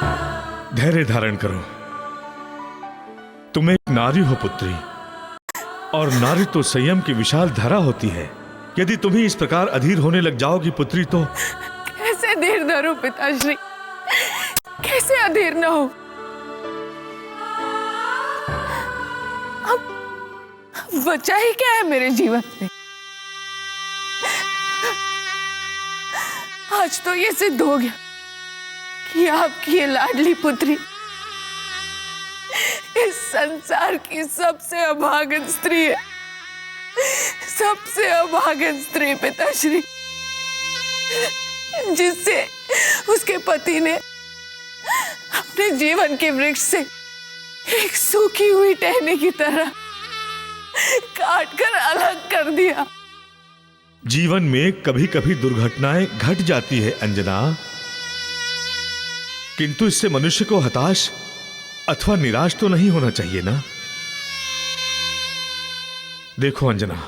धैर्य धारण करो। तुम एक नारी हो पुत्री, और नारी तो संयम की विशाल धारा होती है। यदि तुम ही इस प्रकार अधीर होने लग जाओगी पुत्री तो कैसे धीर धरूं पिताश्री, कैसे अधीर न हो। अब बचा ही क्या है मेरे जीवन में। आज तो ये सिद्ध हो गया कि आपकी ये लाडली पुत्री इस संसार की सबसे अभागन स्त्री है, सबसे अभागन स्त्री पिताश्री, जिससे उसके पति ने अपने जीवन के वृक्ष से एक सूखी हुई टहनी की तरह काटकर अलग कर दिया। जीवन में कभी कभी दुर्घटनाएं घट जाती है अंजना, किंतु इससे मनुष्य को हताश अथवा निराश तो नहीं होना चाहिए ना। देखो अंजना,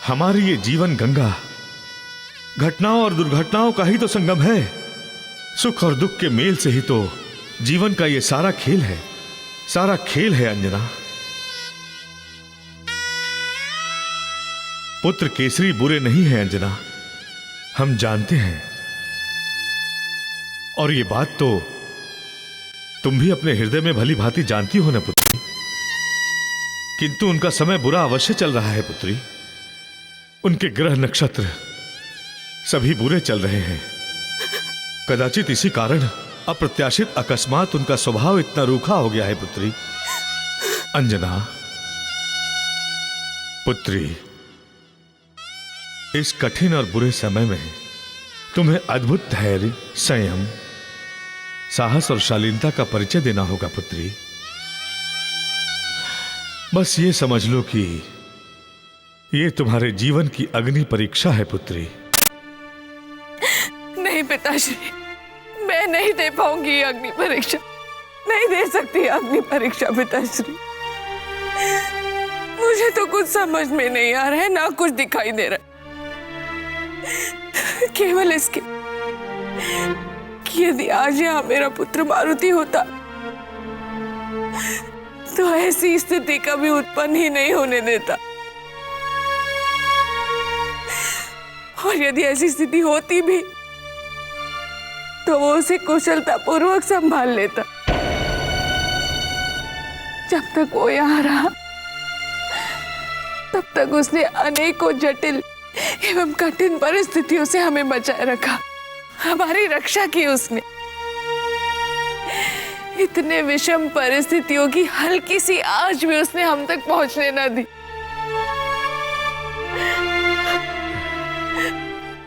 हमारी ये जीवन गंगा घटनाओं और दुर्घटनाओं का ही तो संगम है। सुख और दुख के मेल से ही तो जीवन का ये सारा खेल है, सारा खेल है अंजना। पुत्र केसरी बुरे नहीं है अंजना, हम जानते हैं, और ये बात तो तुम भी अपने हृदय में भली भांति जानती हो ना पुत्री। किंतु उनका समय बुरा अवश्य चल रहा है पुत्री। उनके ग्रह नक्षत्र सभी बुरे चल रहे हैं। कदाचित इसी कारण अप्रत्याशित अकस्मात उनका स्वभाव इतना रूखा हो गया है पुत्री। अंजना पुत्री, इस कठिन और बुरे समय में तुम्हें अद्भुत धैर्य, संयम, साहस और शालीनता का परिचय देना होगा पुत्री। बस ये समझ लो कि ये तुम्हारे जीवन की अग्नि परीक्षा है पुत्री। नहीं पिताश्री, मैं नहीं दे पाऊंगी ये अग्नि परीक्षा, नहीं दे सकती अग्नि परीक्षा पिताश्री। मुझे तो कुछ समझ में नहीं आ रहा है, ना कुछ दिखाई दे रहा है। केवल इसके कि यदि आज यहाँ मेरा पुत्र मारुति होता तो ऐसी स्थिति कभी उत्पन्न ही नहीं होने देता, और यदि ऐसी स्थिति होती भी तो वो उसे कुशलतापूर्वक संभाल लेता। जब तक वो यहाँ रहा तब तक उसने अनेकों जटिल एवं कठिन परिस्थितियों से हमें बचाए रखा, हमारी रक्षा की उसने। इतने विषम परिस्थितियों की हल्की सी आंच भी उसने हम तक पहुंचने न दी।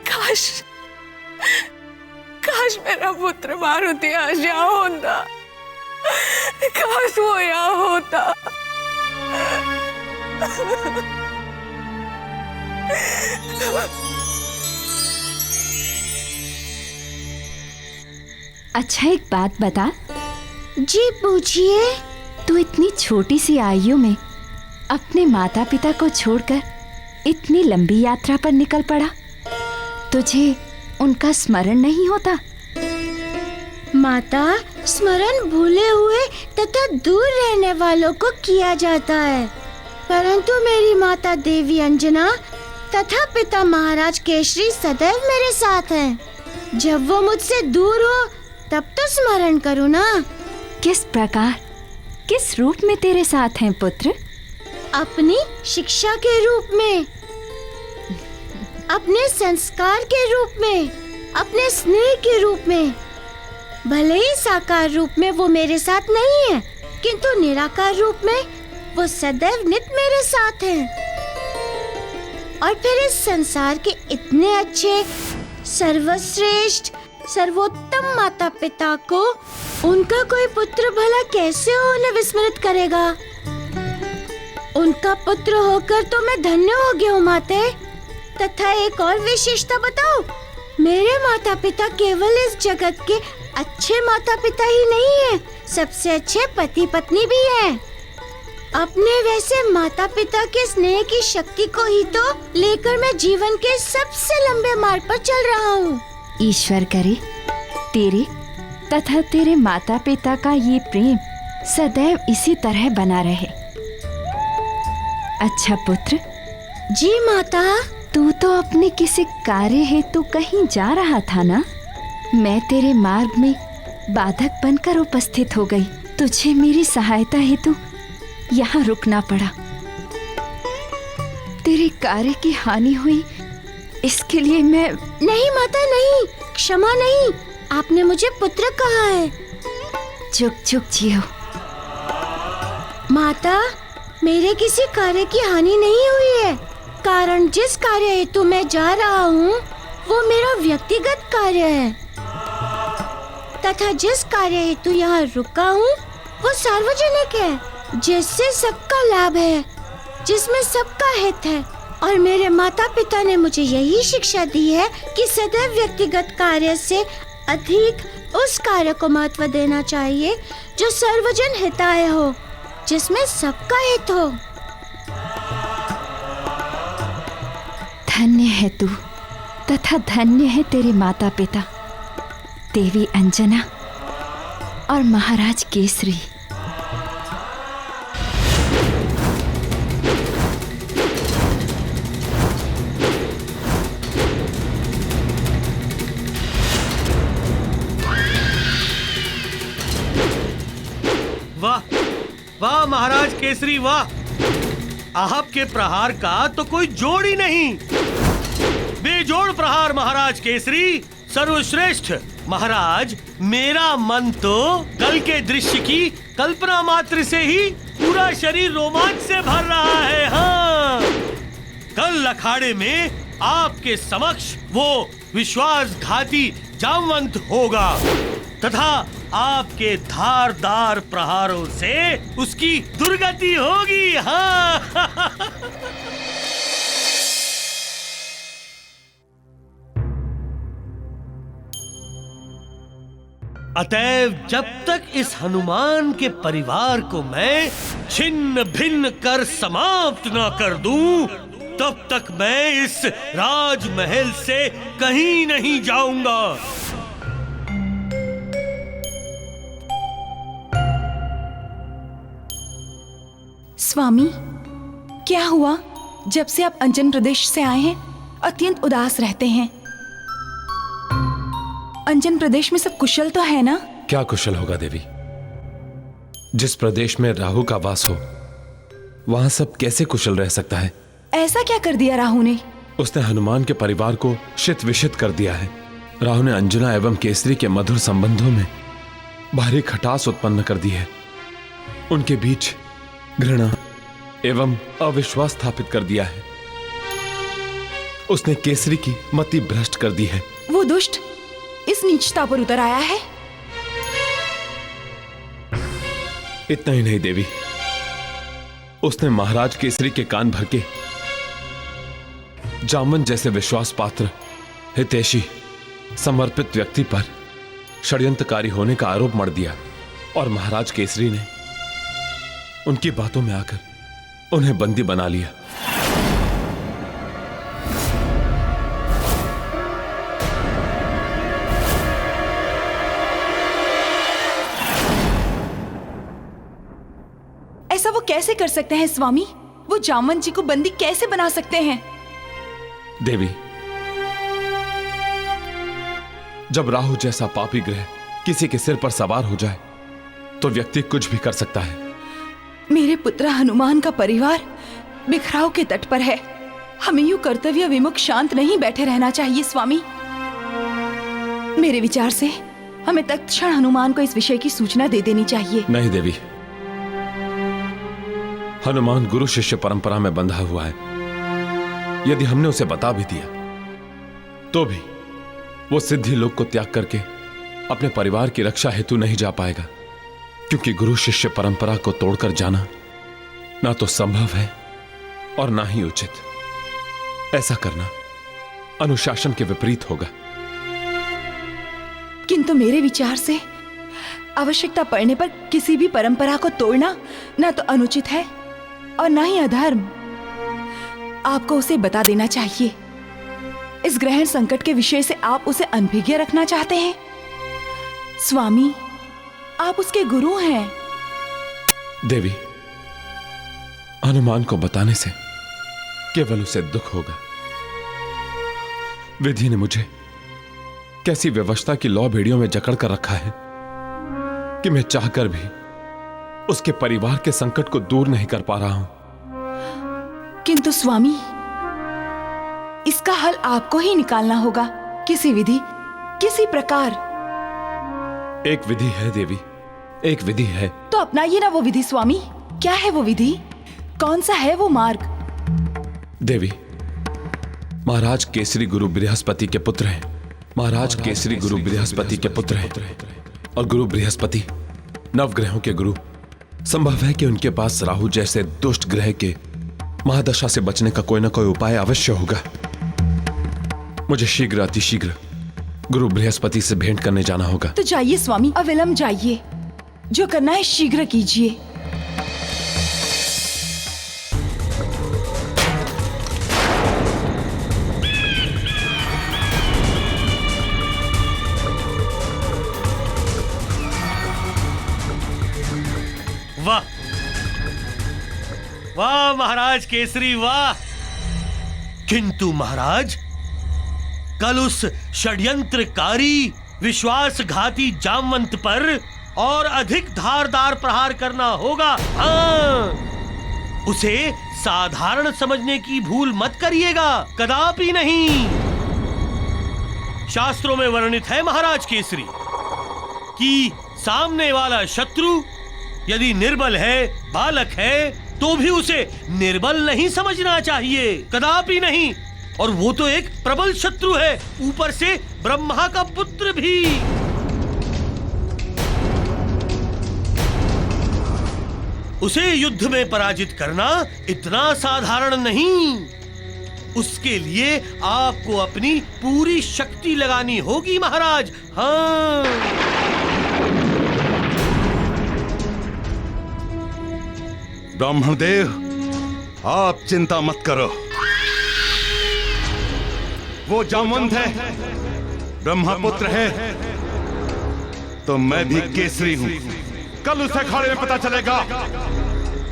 काश काश मेरा पुत्र मारुति आज यहाँ होता, काश वो यहाँ होता। अच्छा एक बात बता। जी पूछिए। तू इतनी छोटी सी आयु में अपने माता पिता को छोड़कर इतनी लंबी यात्रा पर निकल पड़ा, तुझे उनका स्मरण नहीं होता? माता, स्मरण भूले हुए तथा दूर रहने वालों को किया जाता है, परंतु मेरी माता देवी अंजना तथा पिता महाराज केसरी सदैव मेरे साथ हैं। जब वो मुझसे दूर हो तब तो स्मरण करूँ ना। किस प्रकार, किस रूप में तेरे साथ हैं पुत्र? अपनी शिक्षा के रूप में, अपने संस्कार के रूप में, अपने स्नेह के रूप में। भले ही साकार रूप में वो मेरे साथ नहीं है, किंतु निराकार रूप में वो सदैव नित मेरे साथ हैं। और फिर इस संसार के इतने अच्छे, सर्वश्रेष्ठ, सर्वोत्तम माता पिता को उनका कोई पुत्र भला कैसे उन्हें विस्मृत करेगा? उनका पुत्र होकर तो मैं धन्य हो गया हूँ माते। तथा एक और विशेषता बताओ, मेरे माता पिता केवल इस जगत के अच्छे माता पिता ही नहीं हैं, सबसे अच्छे पति पत्नी भी हैं। अपने वैसे माता पिता के स्नेह की शक्ति को ही तो लेकर मैं जीवन के सबसे लंबे मार्ग पर चल रहा हूँ। ईश्वर करे तेरे तथा तेरे माता पिता का ये प्रेम सदैव इसी तरह बना रहे। अच्छा पुत्र, जी माता। तू तो अपने किसी कार्य हेतु कहीं जा रहा था ना? मैं तेरे मार्ग में बाधक बनकर उपस्थित हो गई। तुझे मेरी सहायता हेतु यहाँ रुकना पड़ा। तेरे कार्य की हानि हुई, इसके लिए मैं... नहीं माता नहीं, क्षमा नहीं, आपने मुझे पुत्र कहा है। चुप चुप जियो। माता, मेरे किसी कार्य की हानि नहीं हुई है। कारण जिस कार्य हेतु मैं जा रहा हूँ वो मेरा व्यक्तिगत कार्य है, तथा जिस कार्य हेतु यहाँ रुका हूँ वो सार्वजनिक है, जिससे सबका लाभ है, जिसमें सबका हित है। और मेरे माता पिता ने मुझे यही शिक्षा दी है कि सदैव व्यक्तिगत कार्य से अधिक उस कार्य को महत्व देना चाहिए जो सर्वजन हिताय हो, जिसमें सबका हित हो। धन्य है तू, तथा धन्य है तेरे माता पिता, देवी अंजना और महाराज केसरी। वाह वाह महाराज केसरी वाह, आपके प्रहार का तो कोई जोड़ ही नहीं। बेजोड़ प्रहार महाराज केसरी, सर्वश्रेष्ठ। महाराज, मेरा मन तो कल के दृश्य की कल्पना मात्र से ही पूरा शरीर रोमांच से भर रहा है। हाँ, कल अखाड़े में आपके समक्ष वो विश्वासघाती जामवंत होगा तथा आपके धारदार प्रहारों से उसकी दुर्गति होगी। हाँ। अतएव जब तक इस हनुमान के परिवार को मैं छिन्न भिन्न कर समाप्त न कर दूं, तब तक मैं इस राजमहल से कहीं नहीं जाऊंगा। स्वामी, क्या हुआ? जब से आप अंजन प्रदेश से आए हैं अत्यंत उदास रहते हैं। अंजन प्रदेश में सब कुशल तो है ना? क्या कुशल होगा देवी? जिस प्रदेश में राहु का वास हो वहां सब कैसे कुशल रह सकता है? ऐसा क्या कर दिया राहु ने? उसने हनुमान के परिवार को शित विशित कर दिया है। राहु ने अंजना एवं केसरी के मधुर संबंधों में भारी खटास उत्पन्न कर दी है। उनके बीच घृणा एवं अविश्वास स्थापित कर दिया है। उसने केसरी की मति भ्रष्ट कर दी है। वो दुष्ट इस नीचता पर उतर आया है। इतना ही नहीं देवी, उसने महाराज केसरी के कान भर के जामवंत जैसे विश्वास पात्र, हितैषी, समर्पित व्यक्ति पर षड्यंत्रकारी होने का आरोप मढ़ दिया और महाराज केसरी ने उनकी बातों में आकर उन्हें बंदी बना लिया। ऐसा वो कैसे कर सकते हैं स्वामी? वो जामवंत जी को बंदी कैसे बना सकते हैं? देवी, जब राहु जैसा पापी ग्रह किसी के सिर पर सवार हो जाए तो व्यक्ति कुछ भी कर सकता है। मेरे पुत्र हनुमान का परिवार बिखराव के तट पर है। हमें यूं कर्तव्य विमुख शांत नहीं बैठे रहना चाहिए स्वामी। मेरे विचार से हमें तत्क्षण हनुमान को इस विषय की सूचना दे देनी चाहिए। नहीं देवी, हनुमान गुरु शिष्य परंपरा में बंधा हुआ है। यदि हमने उसे बता भी दिया तो भी वो सिद्धि लोक को त्याग करके अपने परिवार की रक्षा हेतु नहीं जा पाएगा, क्योंकि गुरु शिष्य परंपरा को तोड़कर जाना ना तो संभव है और ना ही उचित। ऐसा करना अनुशासन के विपरीत होगा। किंतु मेरे विचार से आवश्यकता पड़ने पर किसी भी परंपरा को तोड़ना ना तो अनुचित है और ना ही अधर्म। आपको उसे बता देना चाहिए। इस ग्रहण संकट के विषय से आप उसे अनभिज्ञ रखना चाहते हैं? स्वामी, आप उसके गुरु हैं। देवी, हनुमान को बताने से केवल उसे दुख होगा। विधि ने मुझे कैसी व्यवस्था की लौ भेड़ियों में जकड़ कर रखा है कि मैं चाहकर भी उसके परिवार के संकट को दूर नहीं कर पा रहा हूं। किंतु स्वामी, इसका हल आपको ही निकालना होगा, किसी विधि, किसी प्रकार। एक विधि है देवी, एक विधि है। तो अपनाइए ना वो विधि स्वामी। क्या है वो विधि? कौन सा है वो मार्ग? देवी, महाराज केसरी गुरु बृहस्पति के पुत्र हैं। महाराज केसरी गुरु बृहस्पति के पुत्र हैं और गुरु बृहस्पति नवग्रहों के गुरु। संभव है कि उनके पास राहु जैसे दुष्ट ग्रह के महादशा से बचने का कोई ना कोई उपाय अवश्य होगा। मुझे शीघ्र, अतिशीघ्र गुरु बृहस्पति से भेंट करने जाना होगा। तो जाइए स्वामी, अविलंब जाइए। जो करना है शीघ्र कीजिए। वाह वाह महाराज केसरी, वाह। किंतु महाराज, कल उस षड्यंत्रकारी विश्वासघाती जामवंत पर और अधिक धारदार प्रहार करना होगा। हाँ, उसे साधारण समझने की भूल मत करिएगा, कदापि नहीं। शास्त्रों में वर्णित है महाराज केसरी कि सामने वाला शत्रु यदि निर्बल है, बालक है, तो भी उसे निर्बल नहीं समझना चाहिए, कदापि नहीं। और वो तो एक प्रबल शत्रु है, ऊपर से ब्रह्मा का पुत्र भी। उसे युद्ध में पराजित करना इतना साधारण नहीं। उसके लिए आपको अपनी पूरी शक्ति लगानी होगी महाराज। हाँ, ब्राह्मणदेव, आप चिंता मत करो। वो जामवंत है, ब्रह्मपुत्र है, तो मैं भी केसरी हूं। कल उसे अखाड़े में पता चलेगा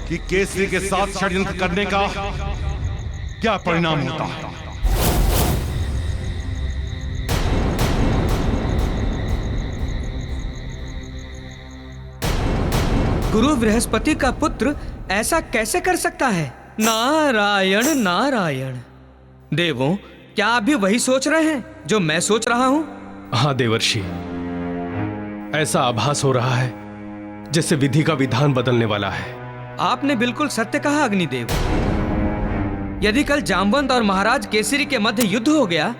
कि केसरी के साथ षड्यंत्र करने का क्या परिणाम होता है। गुरु बृहस्पति का पुत्र ऐसा कैसे कर सकता है? नारायण नारायण। देवों, क्या आप भी वही सोच रहे हैं जो मैं सोच रहा हूं? हाँ देवर्षि, ऐसा आभास हो रहा है जैसे विधि का विधान बदलने वाला है। आपने बिल्कुल सत्य कहा अग्निदेव। यदि कल जामवंत और महाराज केसरी के मध्य युद्ध हो गया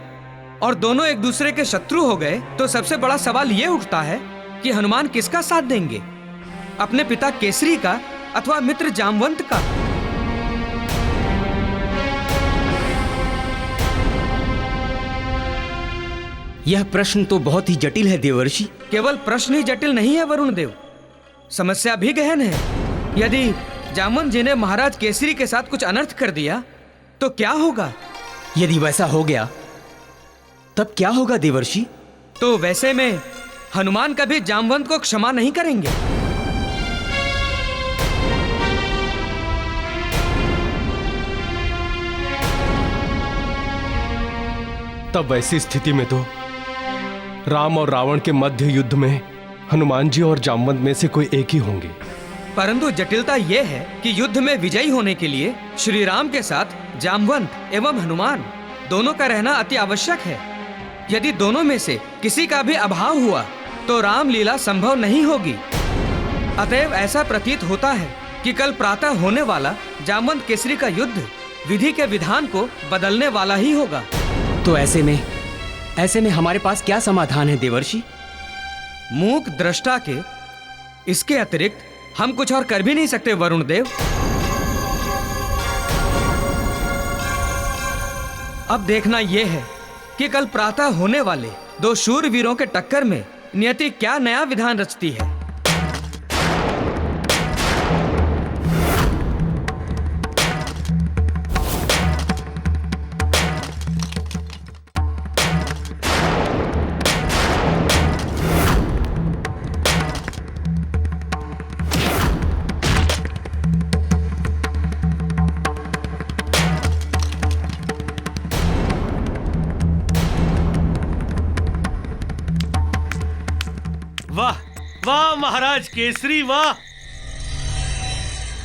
और दोनों एक दूसरे के शत्रु हो गए, तो सबसे बड़ा सवाल यह उठता है कि हनुमान किसका साथ देंगे, अपने पिता केसरी का अथवा मित्र जामवंत का। यह प्रश्न तो बहुत ही जटिल है देवर्षि। केवल प्रश्न ही जटिल नहीं है वरुण देव, समस्या भी गहन है। यदि जामवंत जी ने महाराज केसरी के साथ कुछ अनर्थ कर दिया तो क्या होगा? यदि वैसा हो गया तब क्या होगा देवर्षि? तो वैसे में हनुमान कभी जामवंत को क्षमा नहीं करेंगे। तब वैसी स्थिति में तो राम और रावण के मध्य युद्ध में हनुमान जी और जामवंत में से कोई एक ही होंगे। परंतु जटिलता यह है कि युद्ध में विजयी होने के लिए श्री राम के साथ जामवंत एवं हनुमान दोनों का रहना अति आवश्यक है। यदि दोनों में से किसी का भी अभाव हुआ तो रामलीला संभव नहीं होगी। अतएव ऐसा प्रतीत होता है कि कल प्रातः होने वाला जामवंत केसरी का युद्ध विधि के विधान को बदलने वाला ही होगा। तो ऐसे में हमारे पास क्या समाधान है देवर्षि? मूक दृष्टा के इसके अतिरिक्त हम कुछ और कर भी नहीं सकते वरुण देव। अब देखना यह है कि कल प्रातः होने वाले दो शूरवीरों के टक्कर में नियति क्या नया विधान रचती है। वाह वाह महाराज केसरी वाह।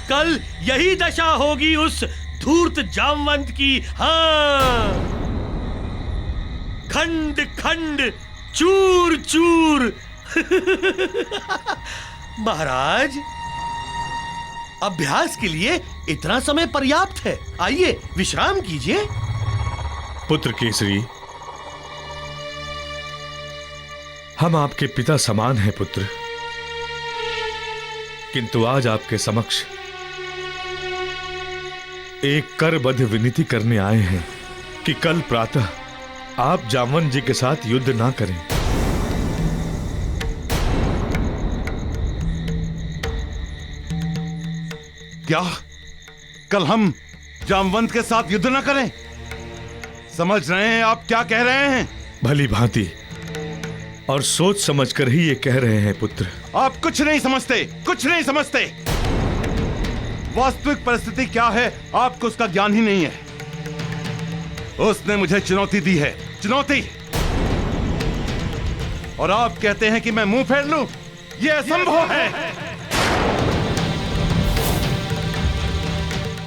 कल यही दशा होगी उस धूर्त जामवंत की। हाँ, खंड खंड चूर चूर। महाराज, अभ्यास के लिए इतना समय पर्याप्त है। आइए विश्राम कीजिए। पुत्र केसरी, हम आपके पिता समान हैं पुत्र, किंतु आज आपके समक्ष एक करबद्ध विनती करने आए हैं कि कल प्रातः आप जामवंत जी के साथ युद्ध ना करें। क्या कल हम जामवंत के साथ युद्ध न करें? समझ रहे हैं आप क्या कह रहे हैं? भली भांति और सोच समझकर ही ये कह रहे हैं पुत्र। आप कुछ नहीं समझते, कुछ नहीं समझते। वास्तविक परिस्थिति क्या है आपको उसका ज्ञान ही नहीं है। उसने मुझे चुनौती दी है, चुनौती, और आप कहते हैं कि मैं मुंह फेर लूं? यह असंभव है।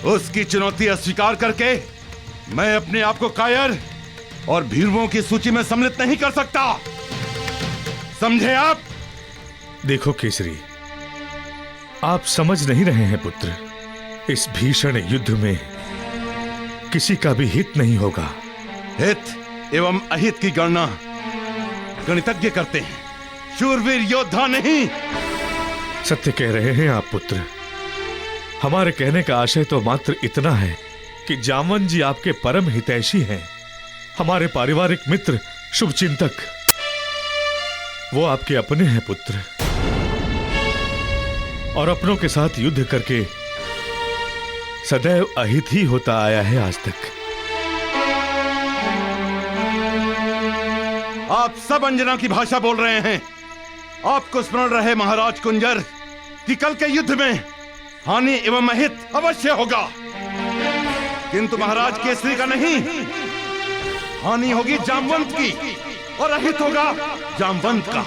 उसकी चुनौती अस्वीकार करके मैं अपने आप को कायर और भीरुओं की सूची में सम्मिलित नहीं कर सकता, समझे आप? देखो केसरी, आप समझ नहीं रहे हैं पुत्र, इस भीषण युद्ध में किसी का भी हित नहीं होगा। हित एवं अहित की गणना गणितज्ञ करते हैं, शूरवीर योद्धा नहीं। सत्य कह रहे हैं आप पुत्र। हमारे कहने का आशय तो मात्र इतना है कि जामवंत जी आपके परम हितैषी हैं, हमारे पारिवारिक मित्र, शुभचिंतक। वो आपके अपने हैं पुत्र, और अपनों के साथ युद्ध करके सदैव अहित ही होता आया है आज तक। आप सब अंजना की भाषा बोल रहे हैं। आपको स्मरण रहे महाराज कुंजर कि कल के युद्ध में हानि एवं अहित अवश्य होगा, किंतु महाराज केसरी का नहीं। हानि होगी जामवंत की और अहित होगा जामवंत का।